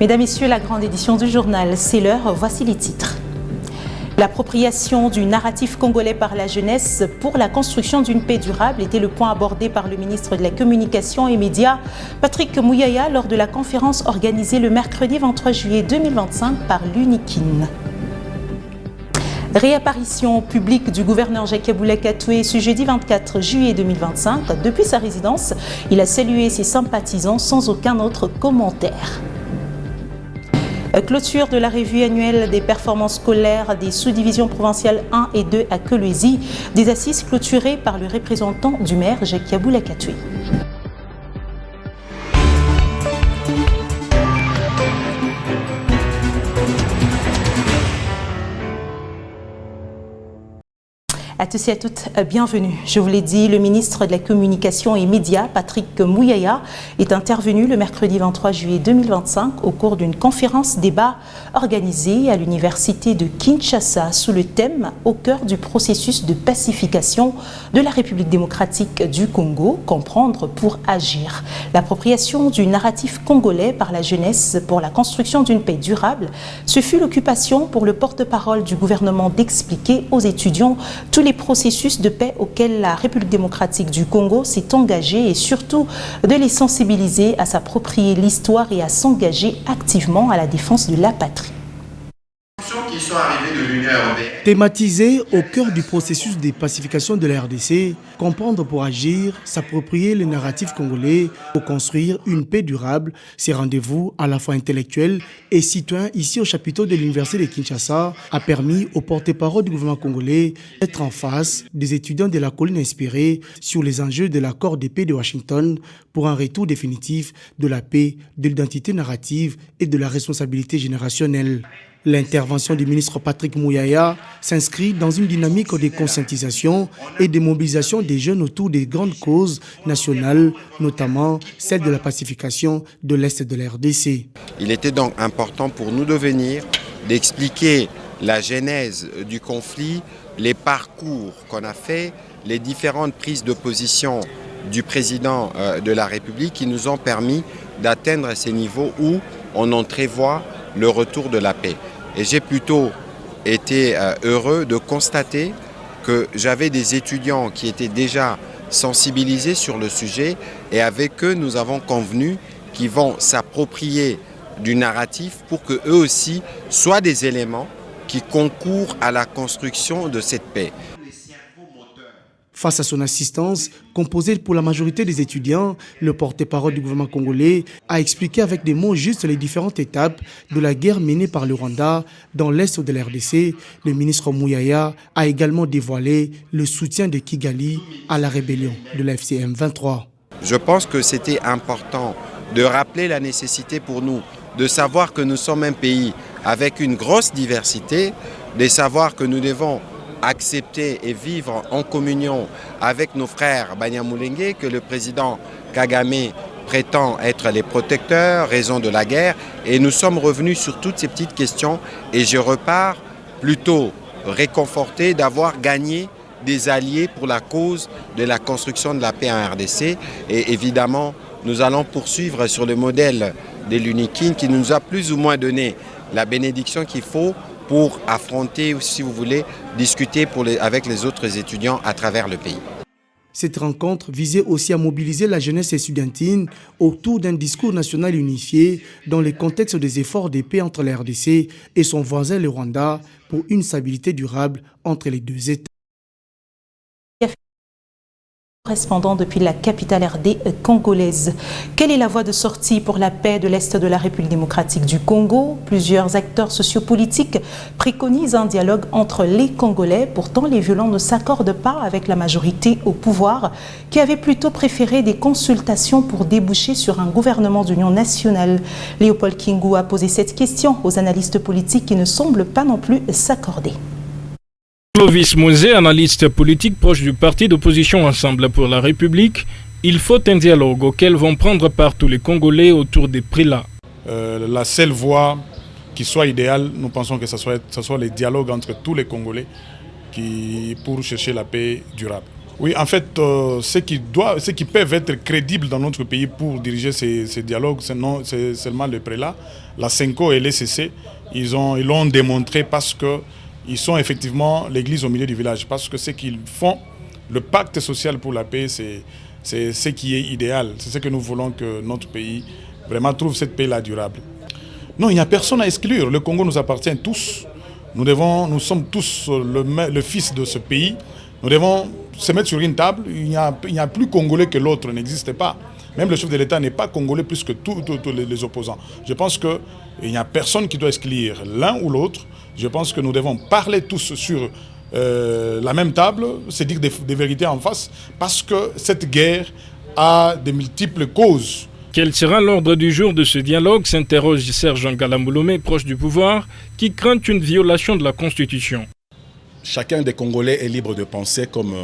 Mesdames, Messieurs, la grande édition du journal, c'est l'heure, voici les titres. L'appropriation du narratif congolais par la jeunesse pour la construction d'une paix durable était le point abordé par le ministre de la Communication et Médias, Patrick Mouyaya, lors de la conférence organisée le mercredi 23 juillet 2025 par l'UNIKIN. Réapparition publique du gouverneur Jacques Kaboula Katoué ce jeudi 24 juillet 2025. Depuis sa résidence, il a salué ses sympathisants sans aucun autre commentaire. Clôture de la revue annuelle des performances scolaires des sous-divisions provinciales 1 et 2 à Kolwezi, des assises clôturées par le représentant du maire Jacques Kaboula Katoué. À tous et à toutes, bienvenue. Je vous l'ai dit, le ministre de la Communication et Médias, Patrick Mouyaya, est intervenu le mercredi 23 juillet 2025 au cours d'une conférence débat organisée à l'université de Kinshasa sous le thème « Au cœur du processus de pacification de la République démocratique du Congo, comprendre pour agir ». L'appropriation du narratif congolais par la jeunesse pour la construction d'une paix durable, ce fut l'occupation pour le porte-parole du gouvernement d'expliquer aux étudiants tous les processus de paix auxquels la République démocratique du Congo s'est engagée et surtout de les sensibiliser à s'approprier l'histoire et à s'engager activement à la défense de la patrie. Qui sont arrivés de l'Union européenne. Thématisé au cœur du processus de pacification de la RDC, comprendre pour agir, s'approprier le narratif congolais pour construire une paix durable, ces rendez-vous à la fois intellectuels et citoyens ici au chapiteau de l'Université de Kinshasa a permis aux porte-parole du gouvernement congolais d'être en face des étudiants de la colline inspirée sur les enjeux de l'accord de paix de Washington pour un retour définitif de la paix, de l'identité narrative et de la responsabilité générationnelle. L'intervention du ministre Patrick Mouyaya s'inscrit dans une dynamique de conscientisation et de mobilisation des jeunes autour des grandes causes nationales, notamment celle de la pacification de l'Est de la RDC. Il était donc important pour nous de venir, d'expliquer la genèse du conflit, les parcours qu'on a fait, les différentes prises de position du président de la République qui nous ont permis d'atteindre ces niveaux où on entrevoit le retour de la paix. Et j'ai plutôt été heureux de constater que j'avais des étudiants qui étaient déjà sensibilisés sur le sujet et avec eux, nous avons convenu qu'ils vont s'approprier du narratif pour qu'eux aussi soient des éléments qui concourent à la construction de cette paix. Face à son assistance, composée pour la majorité des étudiants, le porte-parole du gouvernement congolais a expliqué avec des mots justes les différentes étapes de la guerre menée par le Rwanda dans l'est de la RDC. Le ministre Mouyaya a également dévoilé le soutien de Kigali à la rébellion de la FCM 23. Je pense que c'était important de rappeler la nécessité pour nous de savoir que nous sommes un pays avec une grosse diversité, de savoir que nous devons accepter et vivre en communion avec nos frères Banyamulenge, que le président Kagame prétend être les protecteurs, raison de la guerre. Et nous sommes revenus sur toutes ces petites questions et je repars plutôt réconforté d'avoir gagné des alliés pour la cause de la construction de la paix en RDC. Et évidemment, nous allons poursuivre sur le modèle de l'UNIKIN qui nous a plus ou moins donné la bénédiction qu'il faut pour affronter, ou si vous voulez, discuter avec les autres étudiants à travers le pays. Cette rencontre visait aussi à mobiliser la jeunesse estudiantine autour d'un discours national unifié dans le contexte des efforts de paix entre la RDC et son voisin le Rwanda pour une stabilité durable entre les deux États. Correspondant depuis la capitale RD congolaise. Quelle est la voie de sortie pour la paix de l'Est de la République démocratique du Congo? Plusieurs acteurs sociopolitiques préconisent un dialogue entre les Congolais. Pourtant, les violents ne s'accordent pas avec la majorité au pouvoir qui avait plutôt préféré des consultations pour déboucher sur un gouvernement d'union nationale. Léopold Kingu a posé cette question aux analystes politiques qui ne semblent pas non plus s'accorder. Clovis Mosé, analyste politique proche du parti d'opposition Ensemble pour la République, il faut un dialogue auquel vont prendre part tous les Congolais autour des prélats. La seule voie qui soit idéale, nous pensons que ce soit le dialogue entre tous les Congolais pour chercher la paix durable. Oui, en fait, ceux qui peuvent être crédibles dans notre pays pour diriger ces dialogues, c'est seulement le prélat, la Senko et l'ECC. Ils l'ont démontré parce qu'ils sont effectivement l'église au milieu du village. Parce que ce qu'ils font, le pacte social pour la paix, c'est ce qui est idéal. C'est ce que nous voulons que notre pays vraiment trouve cette paix-là durable. Non, il n'y a personne à exclure. Le Congo nous appartient tous. Nous sommes tous le fils de ce pays. Nous devons se mettre sur une table. Il n'y a plus Congolais que l'autre, n'existe pas. Même le chef de l'État n'est pas Congolais plus que tous les opposants. Je pense qu'il n'y a personne qui doit exclure l'un ou l'autre. Je pense que nous devons parler tous sur la même table, se dire des vérités en face, parce que cette guerre a de multiples causes. Quel sera l'ordre du jour de ce dialogue, s'interroge Serge Ngala-Moulomé, proche du pouvoir, qui craint une violation de la Constitution. Chacun des Congolais est libre de penser comme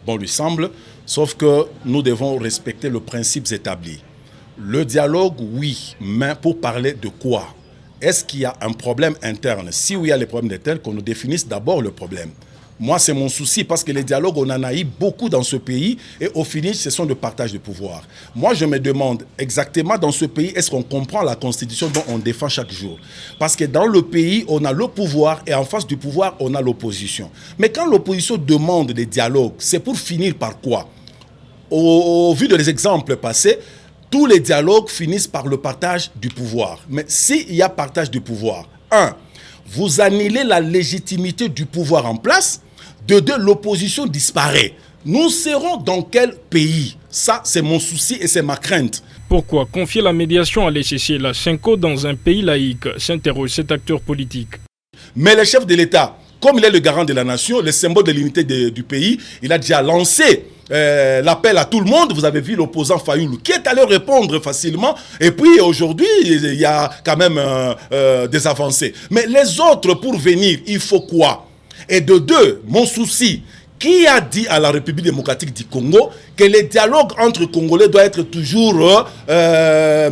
bon lui semble, sauf que nous devons respecter les principes établis. Le dialogue, oui, mais pour parler de quoi? Est-ce qu'il y a un problème interne? Si oui, il y a les problèmes internes, qu'on nous définisse d'abord le problème. Moi, c'est mon souci parce que les dialogues, on en a eu beaucoup dans ce pays et au finish, ce sont de partage de pouvoir. Moi, je me demande exactement dans ce pays, est-ce qu'on comprend la Constitution dont on défend chaque jour? Parce que dans le pays, on a le pouvoir et en face du pouvoir, on a l'opposition. Mais quand l'opposition demande des dialogues, c'est pour finir par quoi? Au vu des exemples passés, tous les dialogues finissent par le partage du pouvoir. Mais s'il y a partage du pouvoir, vous annulez la légitimité du pouvoir en place. De deux, l'opposition disparaît. Nous serons dans quel pays? Ça, c'est mon souci et c'est ma crainte. Pourquoi confier la médiation à l'ECC et la Senko dans un pays laïque, s'interroge cet acteur politique. Mais le chef de l'État, comme il est le garant de la nation, le symbole de l'unité du pays, il a déjà lancé l'appel à tout le monde. Vous avez vu l'opposant Fayoulou qui est allé répondre facilement. Et puis aujourd'hui, il y a quand même des avancées. Mais les autres, pour venir, il faut quoi? Et de deux, mon souci, qui a dit à la République démocratique du Congo que les dialogues entre Congolais doivent être toujours, le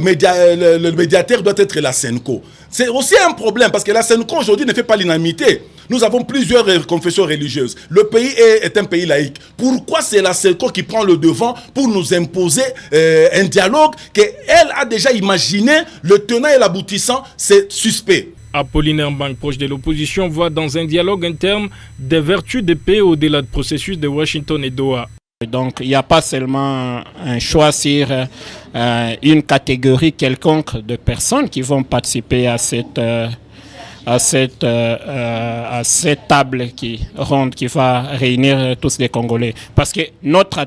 médiateur doit être la Senko? C'est aussi un problème parce que la Senko aujourd'hui ne fait pas l'unanimité. Nous avons plusieurs confessions religieuses. Le pays est un pays laïque. Pourquoi c'est la Senko qui prend le devant pour nous imposer un dialogue qu'elle a déjà imaginé, le tenant et l'aboutissant, c'est suspect? Apollinaire Mbang, proche de l'opposition, voit dans un dialogue interne des vertus de paix au-delà du processus de Washington et Doha. Donc il n'y a pas seulement un choix sur une catégorie quelconque de personnes qui vont participer à cette table ronde qui va réunir tous les Congolais. Parce que notre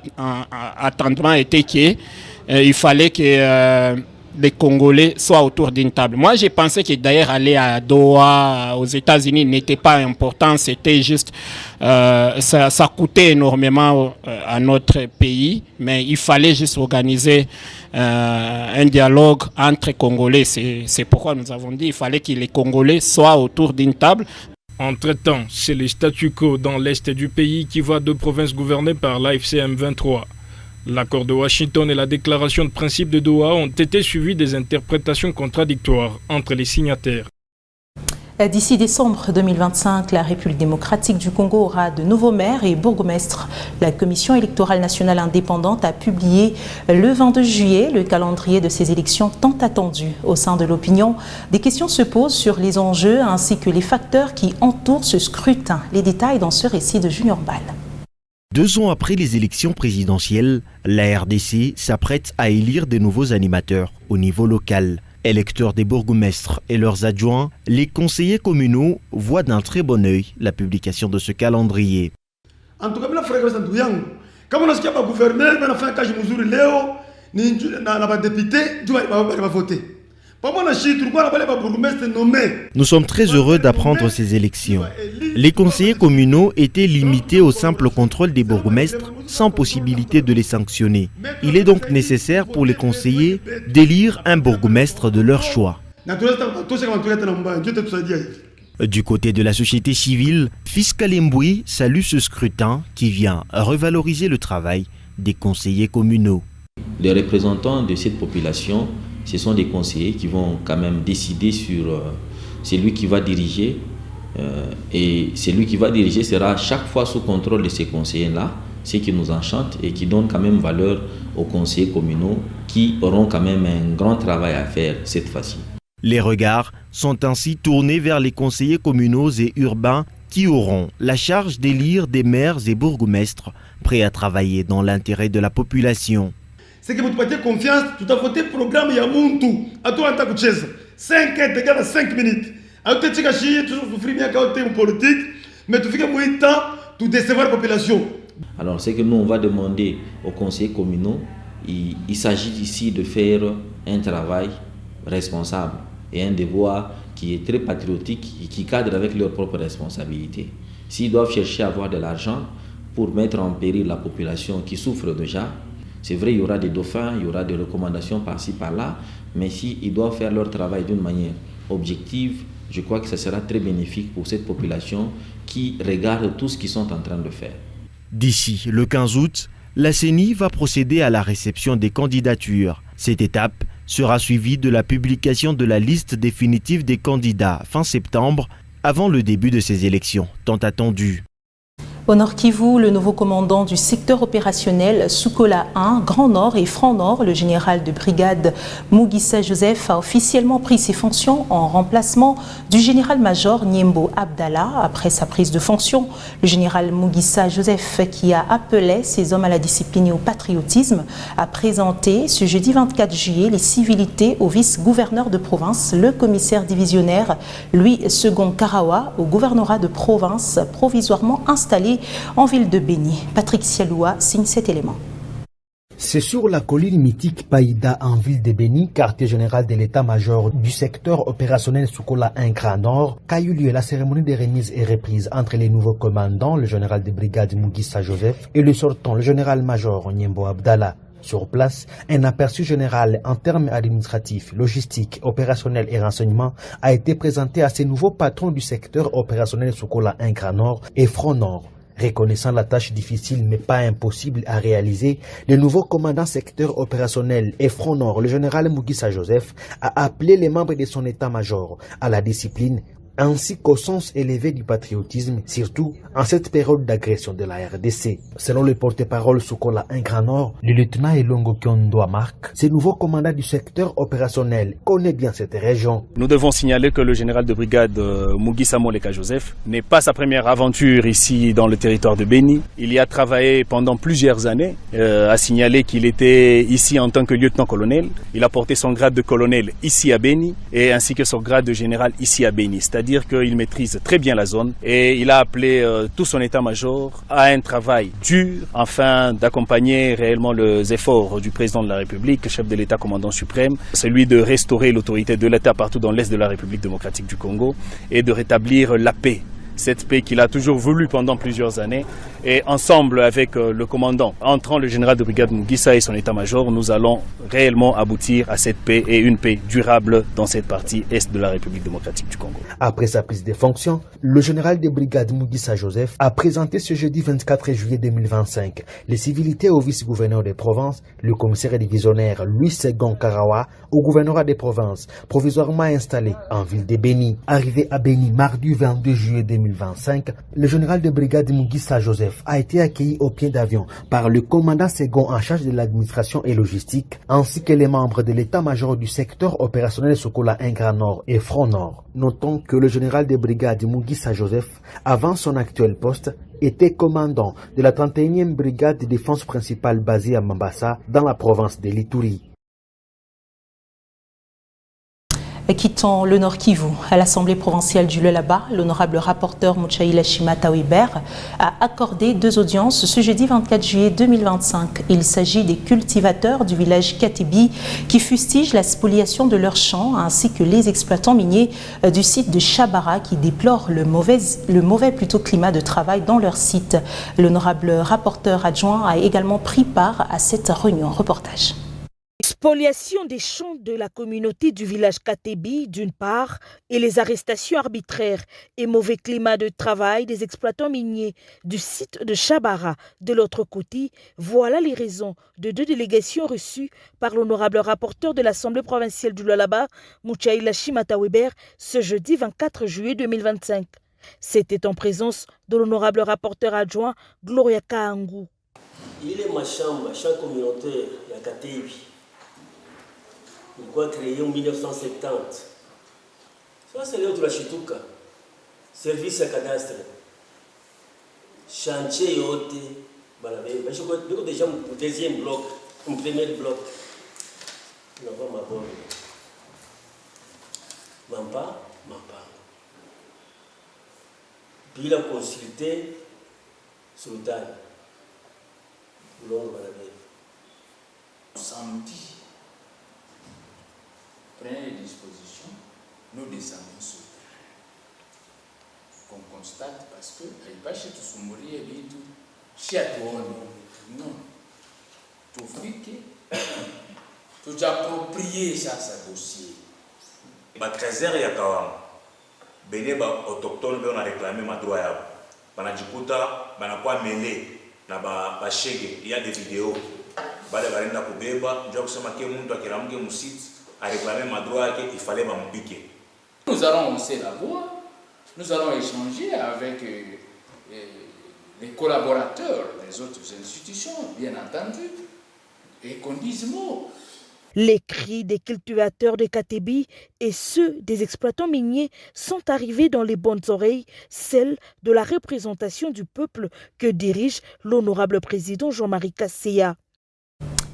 attendement était qu'il fallait que les Congolais soient autour d'une table. Moi, j'ai pensé que d'ailleurs aller à Doha, aux États-Unis, n'était pas important. C'était juste, ça coûtait énormément à notre pays, mais il fallait juste organiser un dialogue entre Congolais. C'est pourquoi nous avons dit qu'il fallait que les Congolais soient autour d'une table. Entre-temps, c'est le statu quo dans l'est du pays qui voit deux provinces gouvernées par l'AFC M23. L'accord de Washington et la déclaration de principe de Doha ont été suivis des interprétations contradictoires entre les signataires. D'ici décembre 2025, la République démocratique du Congo aura de nouveaux maires et bourgmestres. La Commission électorale nationale indépendante a publié le 22 juillet le calendrier de ces élections tant attendues. Au sein de l'opinion, des questions se posent sur les enjeux ainsi que les facteurs qui entourent ce scrutin. Les détails dans ce récit de Junior Ball. 2 ans après les élections présidentielles, la RDC s'apprête à élire de nouveaux animateurs au niveau local. Électeurs des bourgmestres et leurs adjoints, les conseillers communaux voient d'un très bon œil la publication de ce calendrier. En tout cas, la fréquence de Touyan, comme on a ce qu'il y a gouverneur, on a fait un cas de mesure Léo, on a député, on va voter. Nous sommes très heureux d'apprendre ces élections. Les conseillers communaux étaient limités au simple contrôle des bourgmestres sans possibilité de les sanctionner. Il est donc nécessaire pour les conseillers d'élire un bourgmestre de leur choix. Du côté de la société civile, Fiscal Mboui salue ce scrutin qui vient revaloriser le travail des conseillers communaux. Les représentants de cette population, ce sont des conseillers qui vont quand même décider sur celui qui va diriger. Et celui qui va diriger sera chaque fois sous contrôle de ces conseillers-là. ce qui nous enchante et qui donne quand même valeur aux conseillers communaux qui auront quand même un grand travail à faire cette fois-ci. Les regards sont ainsi tournés vers les conseillers communaux et urbains qui auront la charge d'élire des maires et bourgmestres prêts à travailler dans l'intérêt de la population. C'est que vous avez confiance, tout à fait programme Yamuntu, à toi en tant que chaise. 5 ans égale à 5 minutes. À toi, tu as toujours souffrir bien quand tu es politique, mais tu fais moins de temps pour décevoir la population. Alors, c'est que nous, on va demander aux conseillers communaux, il s'agit ici de faire un travail responsable et un devoir qui est très patriotique et qui cadre avec leurs propres responsabilités. S'ils doivent chercher à avoir de l'argent pour mettre en péril la population qui souffre déjà, c'est vrai, il y aura des dauphins, il y aura des recommandations par-ci, par-là, mais s'ils doivent faire leur travail d'une manière objective, je crois que ça sera très bénéfique pour cette population qui regarde tout ce qu'ils sont en train de faire. D'ici le 15 août, la CENI va procéder à la réception des candidatures. Cette étape sera suivie de la publication de la liste définitive des candidats fin septembre, avant le début de ces élections tant attendues. Au Nord Kivu, le nouveau commandant du secteur opérationnel Sukola 1, Grand Nord et Franc Nord, le général de brigade Mugisa Joseph, a officiellement pris ses fonctions en remplacement du général-major Nyembo Abdallah. Après sa prise de fonction, le général Mugisa Joseph, qui a appelé ses hommes à la discipline et au patriotisme, a présenté ce jeudi 24 juillet les civilités au vice-gouverneur de province, le commissaire divisionnaire Louis Second Karawa, au gouvernorat de province provisoirement installé en ville de Béni. Patrick Sialoua signe cet élément. C'est sur la colline mythique Païda en ville de Béni, quartier général de l'état-major du secteur opérationnel Sukola 1 Grand Nord, qu'a eu lieu la cérémonie de remise et reprise entre les nouveaux commandants, le général de brigade Mugisa Joseph et le sortant, le général-major Nyembo Abdallah. Sur place, un aperçu général en termes administratifs, logistiques, opérationnels et renseignements a été présenté à ces nouveaux patrons du secteur opérationnel Sukola 1 Grand Nord et Front Nord. Reconnaissant la tâche difficile mais pas impossible à réaliser, le nouveau commandant secteur opérationnel et Front Nord, le général Mugisa Joseph, a appelé les membres de son état-major à la discipline ainsi qu'au sens élevé du patriotisme, surtout en cette période d'agression de la RDC. Selon le porte-parole Sukola 1 Grand Nord, le lieutenant Elongo Kiondoa Marc, ce nouveau commandant du secteur opérationnel connaît bien cette région. Nous devons signaler que le général de brigade Mugisa Moleka Joseph n'est pas sa première aventure ici dans le territoire de Béni. Il y a travaillé pendant plusieurs années, à signaler qu'il était ici en tant que lieutenant-colonel. Il a porté son grade de colonel ici à Béni et ainsi que son grade de général ici à Béni. C'est-à-dire qu'il maîtrise très bien la zone et il a appelé tout son état-major à un travail dur afin d'accompagner réellement les efforts du président de la République, chef de l'État commandant suprême, celui de restaurer l'autorité de l'État partout dans l'est de la République démocratique du Congo et de rétablir la paix. Cette paix qu'il a toujours voulu pendant plusieurs années. Et ensemble avec le commandant, entrant le général de brigade Mugisa et son état-major, nous allons réellement aboutir à cette paix et une paix durable dans cette partie est de la République démocratique du Congo. Après sa prise de fonction, le général de brigade Mugisa Joseph a présenté ce jeudi 24 juillet 2025 les civilités au vice-gouverneur des provinces, le commissaire divisionnaire Louis Second Karawa, au gouvernorat des provinces, provisoirement installé en ville de Béni. Arrivé à Béni mardi 22 juillet 2025, le général de brigade Mugisa Joseph a été accueilli au pied d'avion par le commandant second en charge de l'administration et logistique, ainsi que les membres de l'état-major du secteur opérationnel Sukola 1 Grand Nord et Front Nord. Notons que le général de brigade Mugisa Joseph, avant son actuel poste, était commandant de la 31e brigade de défense principale basée à Mambasa, dans la province de l'Ituri. Quittons le Nord Kivu. À l'Assemblée provinciale du Lualaba, l'honorable rapporteur Muchaila Shimatawiber a accordé 2 audiences ce jeudi 24 juillet 2025. Il s'agit des cultivateurs du village Katebi qui fustigent la spoliation de leurs champs ainsi que les exploitants miniers du site de Chabara qui déplorent le mauvais climat de travail dans leur site. L'honorable rapporteur adjoint a également pris part à cette réunion. Reportage. Spoliation des champs de la communauté du village Katebi d'une part et les arrestations arbitraires et mauvais climat de travail des exploitants miniers du site de Chabara de l'autre côté, voilà les raisons de 2 délégations reçues par l'honorable rapporteur de l'Assemblée provinciale du Lualaba, Muchaila Shimatawiber, ce jeudi 24 juillet 2025. C'était en présence de l'honorable rapporteur adjoint Gloria Kaangou. Il est ma chambre communautaire, la Katebi. Il a créé en 1970. Ça, c'est l'heure de la Chituka. Service à cadastre. Chantier yote. Je crois déjà au deuxième bloc, au premier bloc. On va ma bonne. Mampa. Puis il a consulté Sultan. Samedi, prenez les dispositions, nous descendons sur le terrain. Qu'on constate parce que il pas chez tout son mourir et tout chez toi non. Tout friqué, tout approprié ça dossier. Ba 13h ya kawama. Bene ba autochtone on a réclamé ma droit yabo. Banajikuta banakuwa mêlé na ba shege, il y a des vidéos. Bale barenda kubeba, ndio kusema ke mtu akiramke musiti a réclamer ma droit yake il fallait bambike. Nous allons hausser la voix. Nous allons échanger avec les collaborateurs des autres institutions, bien entendu, et qu'on dise mot. Les cris des cultivateurs de Katebi et ceux des exploitants miniers sont arrivés dans les bonnes oreilles, celles de la représentation du peuple que dirige l'honorable président Jean-Marie Kasseya.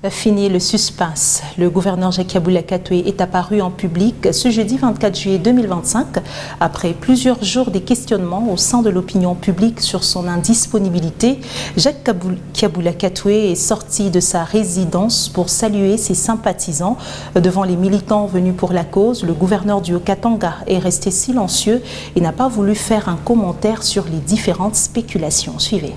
Fini le suspense. Le gouverneur Jacques Kaboula Katoué est apparu en public ce jeudi 24 juillet 2025 après plusieurs jours de questionnements au sein de l'opinion publique sur son indisponibilité. Jacques Kaboula Katoué est sorti de sa résidence pour saluer ses sympathisants. Devant les militants venus pour la cause, le gouverneur du Haut-Katanga est resté silencieux et n'a pas voulu faire un commentaire sur les différentes spéculations. Suivez.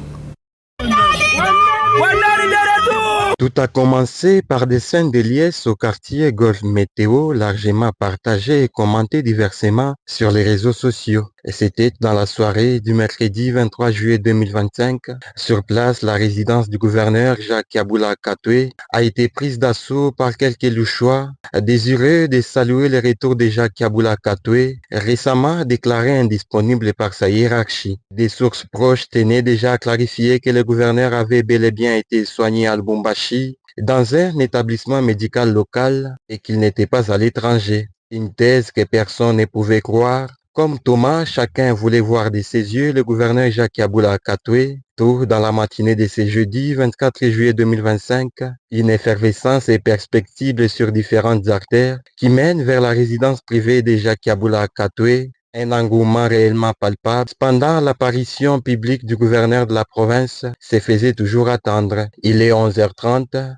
Tout a commencé par des scènes de liesse au quartier Golf Météo, largement partagées et commentées diversement sur les réseaux sociaux. Et c'était dans la soirée du mercredi 23 juillet 2025. Sur place, la résidence du gouverneur Jacques Kaboula Katoué a été prise d'assaut par quelques louchois, désireux de saluer le retour de Jacques Kaboula Katoué, récemment déclaré indisponible par sa hiérarchie. Des sources proches tenaient déjà à clarifier que le gouverneur avait bel et bien été soigné à Lubumbashi, dans un établissement médical local, et qu'il n'était pas à l'étranger. Une thèse que personne ne pouvait croire. Comme Thomas, chacun voulait voir de ses yeux le gouverneur Jacques Kaboula Katoué. Tôt dans la matinée de ce jeudi 24 juillet 2025, une effervescence est perspective sur différentes artères qui mènent vers la résidence privée de Jacques Kaboula Katoué. Un engouement réellement palpable. Pendant l'apparition publique du gouverneur de la province se faisait toujours attendre. Il est 11h30.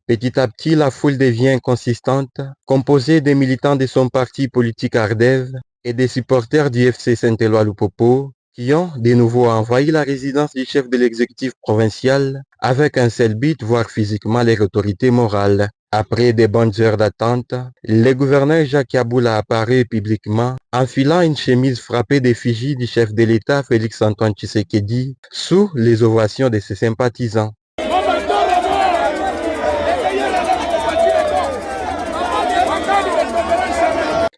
Petit à petit, la foule devient consistante, composée des militants de son parti politique Ardev et des supporters du FC Saint-Éloi Lupopo, qui ont de nouveau envahi la résidence du chef de l'exécutif provincial avec un seul but, voir physiquement les autorités morales. Après des bonnes heures d'attente, le gouverneur Jacques Kaboula a apparu publiquement, enfilant une chemise frappée d'effigie du chef de l'État Félix-Antoine Tshisekedi, sous les ovations de ses sympathisants.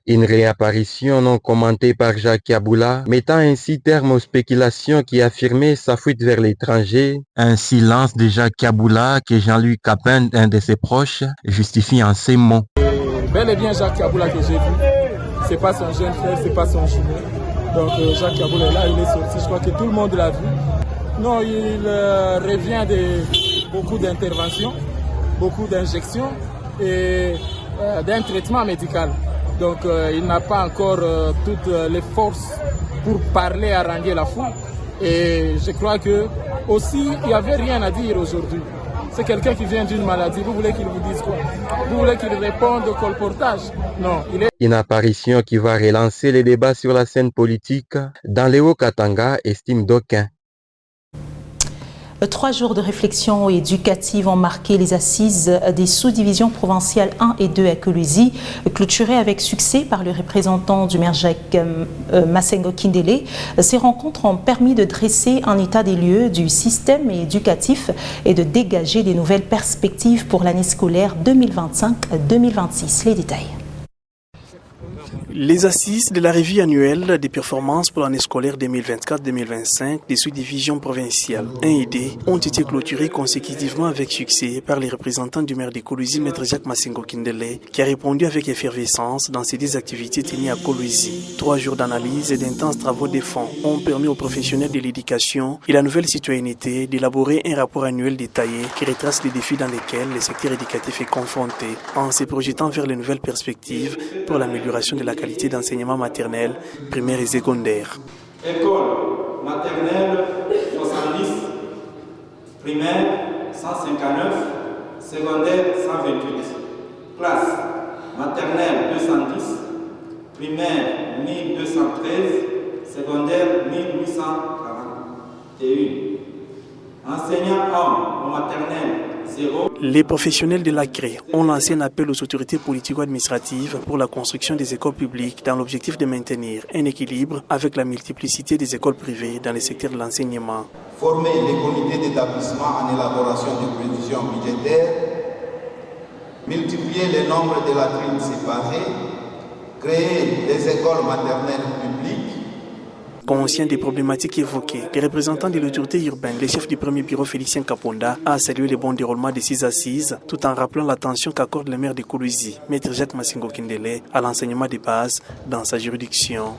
Une réapparition non commentée par Jacques Kaboula, mettant ainsi terme aux spéculations qui affirmaient sa fuite vers l'étranger. Un silence de Jacques Kaboula que Jean-Louis Capin, un de ses proches, justifie en ces mots. Bel et bien Jacques Kaboula que j'ai vu, c'est pas son jeune frère, c'est pas son jumeau. Donc Jacques Kaboula est là, il est sorti, je crois que tout le monde l'a vu. Non, il revient de beaucoup d'interventions, beaucoup d'injections et d'un traitement médical. Donc il n'a pas encore toutes les forces pour parler, haranguer la foule. Et je crois que aussi, il n'y avait rien à dire aujourd'hui. C'est quelqu'un qui vient d'une maladie. Vous voulez qu'il vous dise quoi? Vous voulez qu'il réponde au colportage? Non, il est... Une apparition qui va relancer les débats sur la scène politique dans le Haut-Katanga, estime d'aucuns. 3 jours de réflexion éducative ont marqué les assises des sous-divisions provinciales 1 et 2 à Kolwezi, clôturées avec succès par le représentant du maire Jacques Massengo Kindele. Ces rencontres ont permis de dresser un état des lieux du système éducatif et de dégager des nouvelles perspectives pour l'année scolaire 2025-2026. Les détails. Les assises de la revue annuelle des performances pour l'année scolaire 2024-2025 des sous-divisions provinciales 1 et 2 ont été clôturées consécutivement avec succès par les représentants du maire de Kolwezi, Maître Jacques Massengo Kindele, qui a répondu avec effervescence dans ces deux activités tenues à Kolwezi. 3 jours d'analyse et d'intenses travaux de fond ont permis aux professionnels de l'éducation et la nouvelle citoyenneté d'élaborer un rapport annuel détaillé qui retrace les défis dans lesquels le secteur éducatif est confronté en se projetant vers les nouvelles perspectives pour l'amélioration de la qualité d'enseignement maternel, primaire et secondaire. École maternelle 70, primaire 159, secondaire 128. Classe maternelle 210, primaire 1213, secondaire 1841. Enseignants hommes au maternel 0. Les professionnels de l'ACRE ont lancé un appel aux autorités politico-administratives pour la construction des écoles publiques dans l'objectif de maintenir un équilibre avec la multiplicité des écoles privées dans le secteur de l'enseignement. Former les comités d'établissement en élaboration de prévisions budgétaires, multiplier le nombre de latrines séparées, créer des écoles maternelles publiques. Conscient des problématiques évoquées, les représentants de l'autorité urbaine, le chef du premier bureau Félicien Kaponda, a salué le bon déroulement de ces assises, tout en rappelant l'attention qu'accorde le maire de Kolwezi, Maître Jacques Massengo Kindele, à l'enseignement de base dans sa juridiction.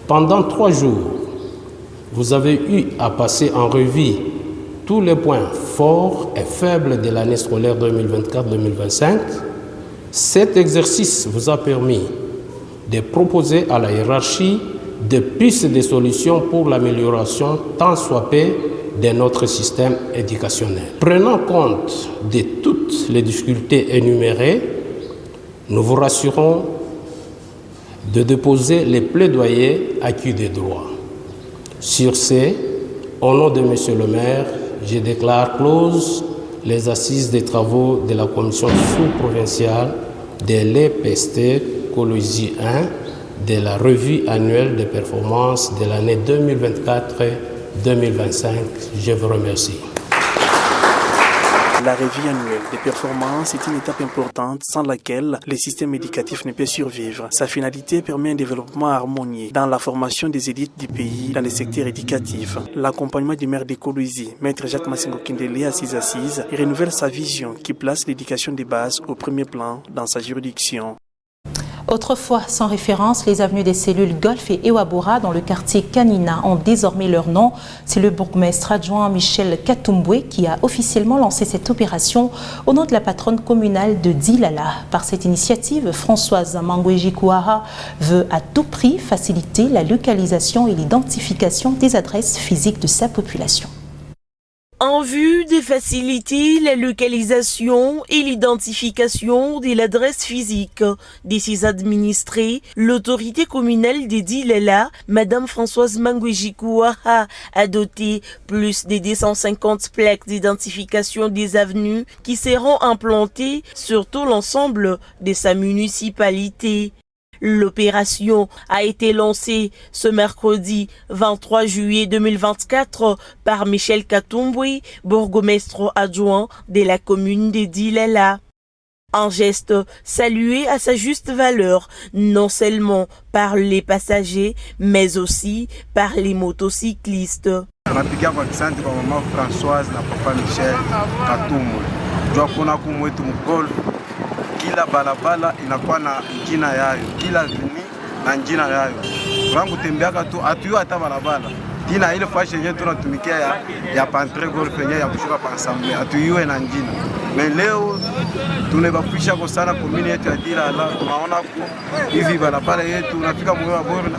Pendant 3 jours, vous avez eu à passer en revue tous les points forts et faibles de l'année scolaire 2024-2025. Cet exercice vous a permis de proposer à la hiérarchie de pistes de solutions pour l'amélioration tant soit peu de notre système éducationnel. Prenant compte de toutes les difficultés énumérées, nous vous rassurons de déposer les plaidoyers acquis des droits. Sur ce, au nom de Monsieur le maire, je déclare closes les assises des travaux de la commission sous-provinciale de l'EPST Kolwezi 1 de la revue annuelle des performances de l'année 2024-2025. Je vous remercie. La revue annuelle des performances est une étape importante sans laquelle le système éducatif ne peut survivre. Sa finalité permet un développement harmonieux dans la formation des élites du pays dans le secteur éducatif. L'accompagnement du maire de Kolwezi, Maître Jacques Massengo Kindele, à ses assises, renouvelle sa vision qui place l'éducation de base au premier plan dans sa juridiction. Autrefois sans référence, les avenues des cellules Golf et Ewabora dans le quartier Kanina ont désormais leur nom. C'est le bourgmestre adjoint Michel Katumbwe qui a officiellement lancé cette opération au nom de la patronne communale de Dilala. Par cette initiative, Françoise Mangwejikuaha veut à tout prix faciliter la localisation et l'identification des adresses physiques de sa population. En vue de faciliter la localisation et l'identification de l'adresse physique de ses administrés, l'autorité communale de Dilala, Madame Françoise Mangwejikuaha, a doté plus de 250 plaques d'identification des avenues qui seront implantées sur tout l'ensemble de sa municipalité. L'opération a été lancée ce mercredi 23 juillet 2024 par Michel Katumbwe, bourgmestre adjoint de la commune de Dilala. Un geste salué à sa juste valeur, non seulement par les passagers, mais aussi par les motocyclistes. Napigia kwa asante kwa mama Françoise na papa Michel Katumbwe. Jua kuna kumwetu mgolf. Kila balabala inakuwa na jina yayo, kila vini na jina yayo. Wangu tembeaka tu atuyo hata balabala. Jina ile fashi yenyewe tunatumikia ya pantre golf yenyewe ya kushuka pa ensemble atuyue na jina. Mais leo tunabafisha kwa sana komini yetu ya Dilala. Tunaona hivi balabala yetu unafika moyo wa bora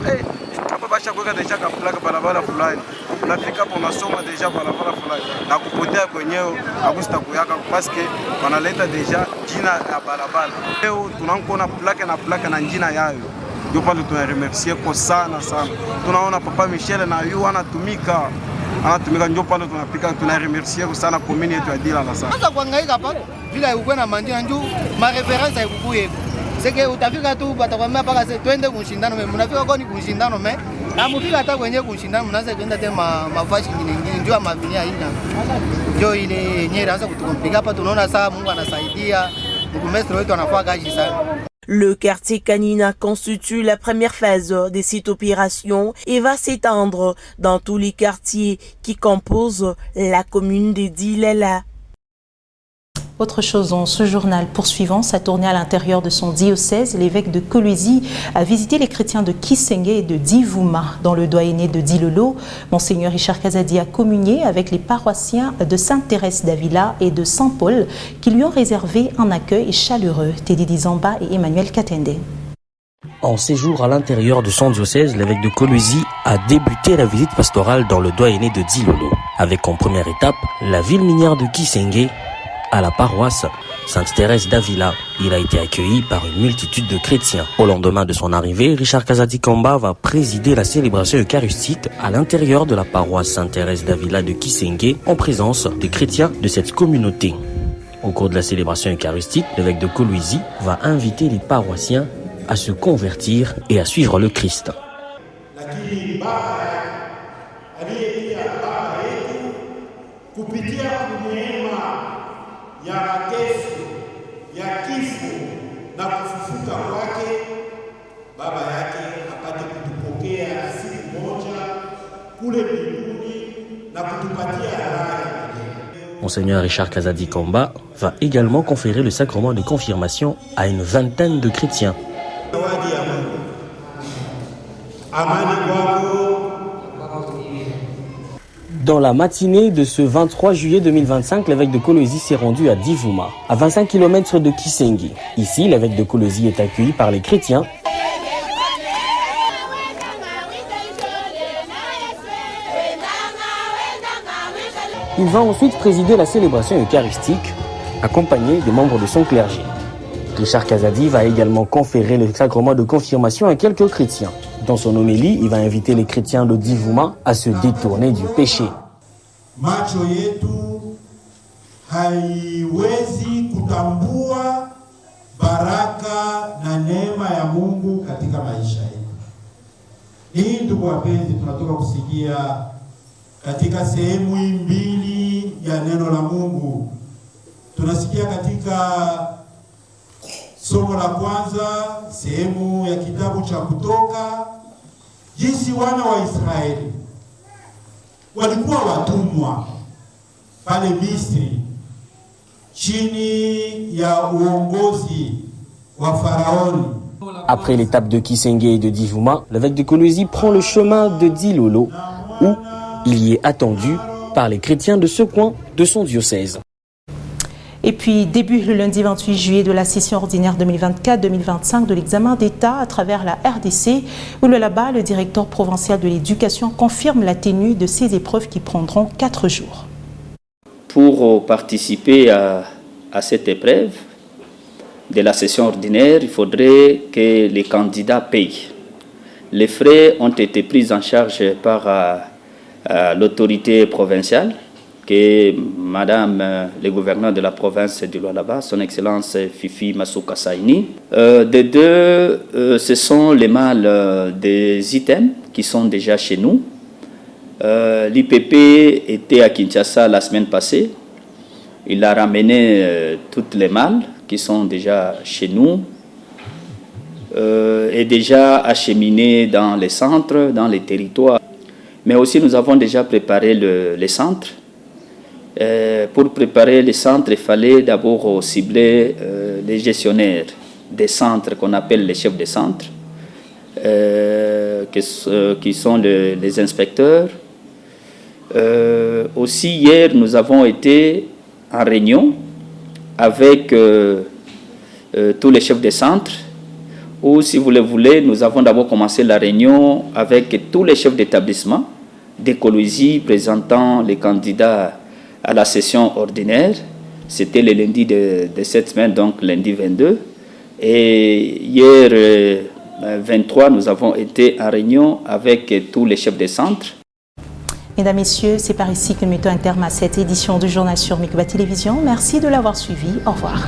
hapa basha kuweka deja kapulaka balabala fulani. Unafika hapo unasoma deja balabala fulani na kupotea kwenyewe akusita kuyaka paske wanaleta deja jina ya balabala. Leo tunaona plaque na jina yayo. Ndio pale tunaremercier kwa sana. Tunaona papa Michel na yu anatumika ndio pale tunapika tunaremercier kwa sana komini yetu ya Dilala sana. Sasa kuhangaika hapa bila uko na mandia njoo ma reference ya kukuye. Seke utafika tu batakwambia paka twende kushindano mimi mnafika kwa ni kushindano mimi na mfika hata kwenye kushindano mnaanza kwenda tena mavazi nyingine njoo mavinia haina njoo ile yenyewe inaanza kutukomplika hapa. Tunaona saa Mungu anasaidia, mkumestre wetu anafaa kazi sana. Le quartier Kanina constitue la première phase de cette opération et va s'étendre dans tous les quartiers qui composent la commune de Dilela. Autre chose dans ce journal, poursuivant sa tournée à l'intérieur de son diocèse, l'évêque de Kolwezi a visité les chrétiens de Kisenge et de Divouma. Dans le doyenné de Dilolo, Monseigneur Richard Kazadi a communié avec les paroissiens de Sainte-Thérèse d'Avila et de Saint-Paul qui lui ont réservé un accueil chaleureux. Teddy Dizamba et Emmanuel Katende. En séjour à l'intérieur de son diocèse, l'évêque de Kolwezi a débuté la visite pastorale dans le doyenné de Dilolo, avec en première étape la ville minière de Kisenge. À la paroisse Sainte-Thérèse d'Avila, il a été accueilli par une multitude de chrétiens. Au lendemain de son arrivée, Richard Kazadi Kamba va présider la célébration eucharistique à l'intérieur de la paroisse Sainte-Thérèse d'Avila de Kisenge en présence des chrétiens de cette communauté. Au cours de la célébration eucharistique, l'évêque de Kolwezi va inviter les paroissiens à se convertir et à suivre le Christ. ya mateso ya kifo na kufufuka kwake, baba yake apate kutupokea siku moja kule mbinguni na kutupatia raha. Monseigneur Richard Kazadi Kamba va également conférer le sacrement de confirmation à une vingtaine de chrétiens. Dans la matinée de ce 23 juillet 2025, l'évêque de Kolwezi s'est rendu à Divouma, à 25 km de Kisenge. Ici, l'évêque de Kolwezi est accueilli par les chrétiens. Il va ensuite présider la célébration eucharistique, accompagné des membres de son clergé. Richard Kazadi va également conférer le sacrement de confirmation à quelques chrétiens. Dans son homélie, il va inviter les chrétiens de Divouma à se détourner du péché. Macho yetu haiwezi kutambua baraka na neema ya Mungu katika maisha yetu. Hii ndugu wapenzi, tunatoka kusikia katika sehemu mbili ya neno la Mungu. Tunasikia katika somo la kwanza, sehemu ya kitabu cha Kutoka, jinsi wana wa Israeli walikuwa watumwa pale Misri chini ya uongozi wa Faraoni. Après l'étape de Kisenge et de Divouma, l'évêque de Kolwezi prend le chemin de Dilolo, où il y est attendu par les chrétiens de ce coin de son diocèse. Et puis, début le lundi 28 juillet de la session ordinaire 2024-2025 de l'examen d'État à travers la RDC, où là-bas, le directeur provincial de l'éducation confirme la tenue de ces épreuves qui prendront 4 jours. Pour participer à cette épreuve de la session ordinaire, il faudrait que les candidats payent. Les frais ont été pris en charge par l'autorité provinciale, que Madame le gouverneur de la province du Lualaba, son Excellence Fifi Masuka Saini. Des deux, ce sont les mâles des items qui sont déjà chez nous. L'IPP était à Kinshasa la semaine passée. Il a ramené toutes les mâles qui sont déjà chez nous et déjà acheminés dans les centres, dans les territoires. Mais aussi nous avons déjà préparé les centres. Pour préparer les centres, il fallait d'abord cibler les gestionnaires des centres qu'on appelle les chefs de centre, qui sont les inspecteurs. Aussi hier, nous avons été en réunion avec tous les chefs de centre, ou si vous le voulez, nous avons d'abord commencé la réunion avec tous les chefs d'établissement de Kolwezi présentant les candidats à la session ordinaire. C'était le lundi de cette semaine, donc lundi 22. Et hier, 23, nous avons été en réunion avec tous les chefs de centre. Mesdames, Messieurs, c'est par ici que nous mettons un terme à cette édition du Journal sur Mikoba Télévision. Merci de l'avoir suivi. Au revoir.